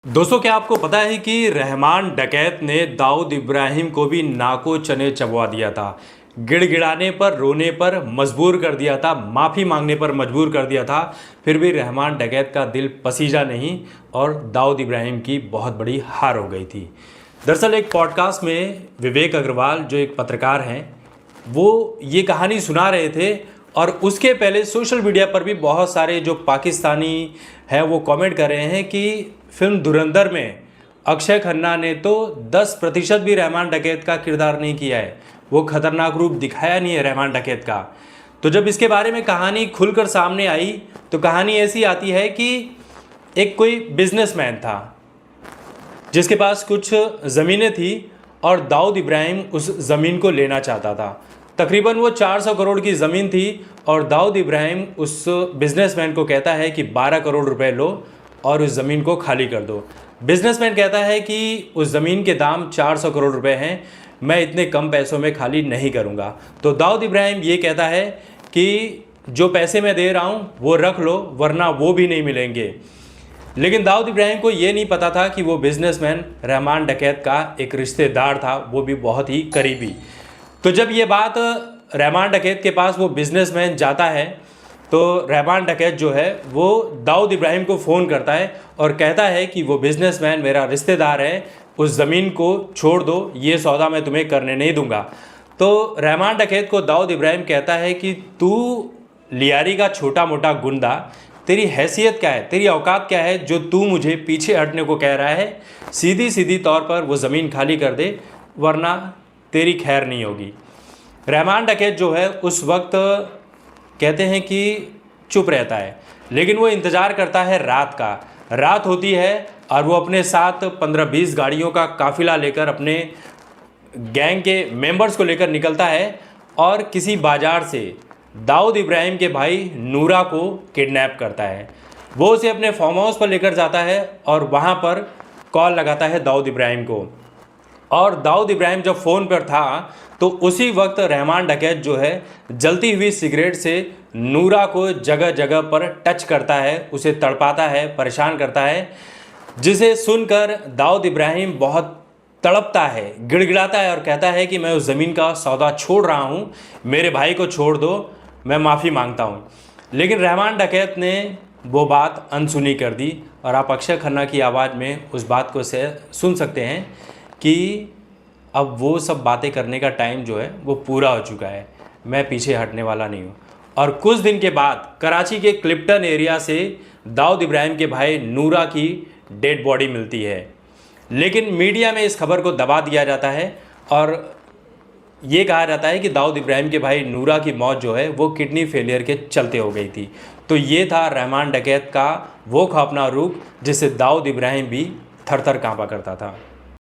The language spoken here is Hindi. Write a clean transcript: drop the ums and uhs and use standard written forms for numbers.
दोस्तों, क्या आपको पता है कि रहमान डकैत ने दाऊद इब्राहिम को भी नाको चने चबवा दिया था। गिड़गिड़ाने पर, रोने पर मजबूर कर दिया था, माफ़ी मांगने पर मजबूर कर दिया था। फिर भी रहमान डकैत का दिल पसीजा नहीं और दाऊद इब्राहिम की बहुत बड़ी हार हो गई थी। दरअसल एक पॉडकास्ट में विवेक अग्रवाल, जो एक पत्रकार हैं, वो ये कहानी सुना रहे थे और उसके पहले सोशल मीडिया पर भी बहुत सारे जो पाकिस्तानी हैं वो कमेंट कर रहे हैं कि फिल्म धुरंधर में अक्षय खन्ना ने तो 10% भी रहमान डकैत का किरदार नहीं किया है, वो खतरनाक रूप दिखाया नहीं है रहमान डकैत का। तो जब इसके बारे में कहानी खुलकर सामने आई तो कहानी ऐसी आती है कि एक कोई बिजनेसमैन था जिसके पास कुछ ज़मीनें थी और दाऊद इब्राहिम उस ज़मीन को लेना चाहता था। तकरीबन वो 400 करोड़ की ज़मीन थी और दाऊद इब्राहिम उस बिजनेसमैन को कहता है कि 12 करोड़ रुपए लो और उस ज़मीन को खाली कर दो। बिजनेसमैन कहता है कि उस ज़मीन के दाम 400 करोड़ रुपए हैं, मैं इतने कम पैसों में खाली नहीं करूँगा। तो दाऊद इब्राहिम ये कहता है कि जो पैसे मैं दे रहा हूँ वो रख लो, वरना वो भी नहीं मिलेंगे। लेकिन दाऊद इब्राहिम को ये नहीं पता था कि वो बिजनेसमैन रहमान डकैत का एक रिश्तेदार था, वो भी बहुत ही करीबी। तो जब ये बात रहमान डकैत के पास वो बिजनेसमैन जाता है तो रहमान डकैत जो है वो दाऊद इब्राहिम को फ़ोन करता है और कहता है कि वो बिजनेसमैन मेरा रिश्तेदार है, उस ज़मीन को छोड़ दो, ये सौदा मैं तुम्हें करने नहीं दूंगा। तो रहमान डकैत को दाऊद इब्राहिम कहता है कि तू लियारी का छोटा मोटा गुंडा, तेरी हैसियत क्या है, तेरी औकात क्या है जो तू मुझे पीछे हटने को कह रहा है। सीधी सीधी तौर पर वो ज़मीन खाली कर दे, वरना तेरी खैर नहीं होगी। रहमान डकैत जो है उस वक्त कहते हैं कि चुप रहता है, लेकिन वो इंतज़ार करता है रात का। रात होती है और वो अपने साथ 15-20 गाड़ियों का काफ़िला लेकर अपने गैंग के मेंबर्स को लेकर निकलता है और किसी बाज़ार से दाऊद इब्राहिम के भाई नूरा को किडनैप करता है। वो उसे अपने फार्म हाउस पर लेकर जाता है और वहाँ पर कॉल लगाता है दाऊद इब्राहिम को। और दाऊद इब्राहिम जब फ़ोन पर था तो उसी वक्त रहमान डकैत जो है जलती हुई सिगरेट से नूरा को जगह जगह पर टच करता है, उसे तड़पाता है, परेशान करता है, जिसे सुनकर दाऊद इब्राहिम बहुत तड़पता है, गिड़गिड़ाता है और कहता है कि मैं उस ज़मीन का सौदा छोड़ रहा हूँ, मेरे भाई को छोड़ दो, मैं माफ़ी मांगता हूँ। लेकिन रहमान डकैत ने वो बात अनसुनी कर दी और आप अक्षय खन्ना की आवाज़ में उस बात को से सुन सकते हैं कि अब वो सब बातें करने का टाइम जो है वो पूरा हो चुका है, मैं पीछे हटने वाला नहीं हूँ। और कुछ दिन के बाद कराची के क्लिफ्टन एरिया से दाऊद इब्राहिम के भाई नूरा की डेड बॉडी मिलती है, लेकिन मीडिया में इस खबर को दबा दिया जाता है और ये कहा जाता है कि दाऊद इब्राहिम के भाई नूरा की मौत जो है वो किडनी फेलियर के चलते हो गई थी। तो ये था रहमान डकैत का वो खौफनाक रूप जिससे दाऊद इब्राहिम भी थर थर काँपा करता था।